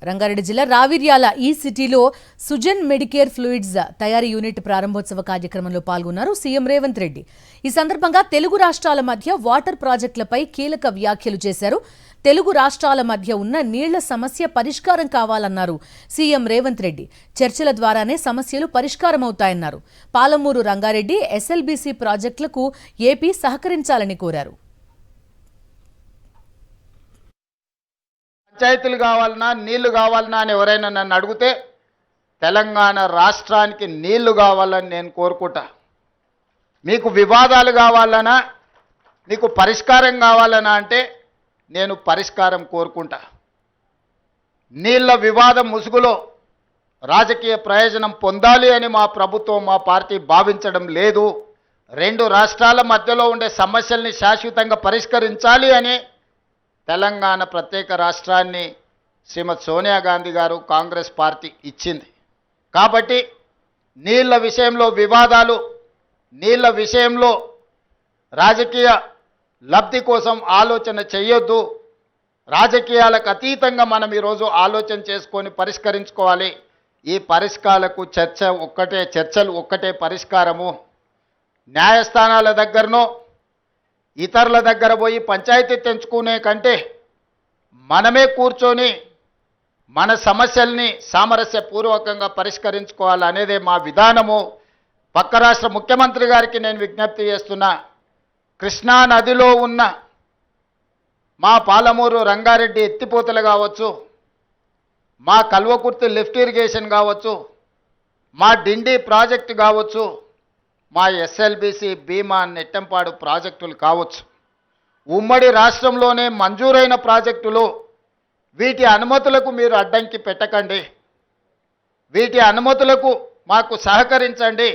రంగారెడ్డి జిల్లా రావిర్యాల ఈ సిటీలో సుజన్ మెడికేర్ ఫ్లూయిడ్స్ తయారీ యూనిట్ ప్రారంభోత్సవ కార్యక్రమంలో పాల్గొన్నారు సీఎం రేవంత్ రెడ్డి. ఈ సందర్భంగా తెలుగు రాష్ట్రాల మధ్య వాటర్ ప్రాజెక్టులపై కీలక వ్యాఖ్యలు చేశారు. తెలుగు రాష్ట్రాల మధ్య ఉన్న నీళ్ల సమస్య పరిష్కారం కావాలన్నారు సీఎం రేవంత్ రెడ్డి. చర్చల ద్వారానే సమస్యలు పరిష్కారమవుతాయన్నారు. పాలమూరు రంగారెడ్డి ఎస్ఎల్బీసీ ప్రాజెక్టులకు ఏపీ సహకరించాలని కోరారు. పంచాయతీలు కావాలన్నా నీళ్లు కావాలన్నా అని ఎవరైనా నన్ను అడిగితే తెలంగాణ రాష్ట్రానికి నీళ్లు కావాలని నేను కోరుకుంటా. మీకు వివాదాలు కావాలన్నా మీకు పరిష్కారం కావాలన్నా అంటే నేను పరిష్కారం కోరుకుంటా. నీళ్ల వివాదం ముసుగులో రాజకీయ ప్రయోజనం పొందాలి అని మా ప్రభుత్వం మా పార్టీ భావించడం లేదు. రెండు రాష్ట్రాల మధ్యలో ఉండే సమస్యల్ని శాశ్వతంగా పరిష్కరించాలి అని తెలంగాణ ప్రత్యేక రాష్ట్రాన్ని శ్రీమతి సోనియా గాంధీ గారు కాంగ్రెస్ పార్టీ ఇచ్చింది. కాబట్టి నీళ్ల విషయంలో వివాదాలు, నీళ్ల విషయంలో రాజకీయ లబ్ధి కోసం ఆలోచన చేయొద్దు. రాజకీయాలకు అతీతంగా మనం ఈరోజు ఆలోచన చేసుకొని పరిష్కరించుకోవాలి. ఈ పరిష్కారాలకు చర్చలు ఒక్కటే పరిష్కారము. న్యాయస్థానాల దగ్గరనో ఇతరుల దగ్గర పోయి పంచాయతీ తెంచుకునే కంటే మనమే కూర్చొని మన సమస్యల్ని సామరస్యపూర్వకంగా పరిష్కరించుకోవాలనేదే మా విధానము. పక్క రాష్ట్ర ముఖ్యమంత్రి గారికి నేను విజ్ఞప్తి చేస్తున్నా. కృష్ణా నదిలో ఉన్న మా పాలమూరు రంగారెడ్డి ఎత్తిపోతలు కావచ్చు, మా కల్వకుర్తి లిఫ్ట్ ఇరిగేషన్ కావచ్చు, మా డిండి ప్రాజెక్టు కావచ్చు, మా ఎస్ఎల్బీసీ భీమా నెట్టంపాడు ప్రాజెక్టులు కావచ్చు, ఉమ్మడి రాష్ట్రంలోనే మంజూరైన ప్రాజెక్టులు. వీటి అనుమతులకు మీరు అడ్డంకి పెట్టకండి. వీటి అనుమతులకు మాకు సహకరించండి.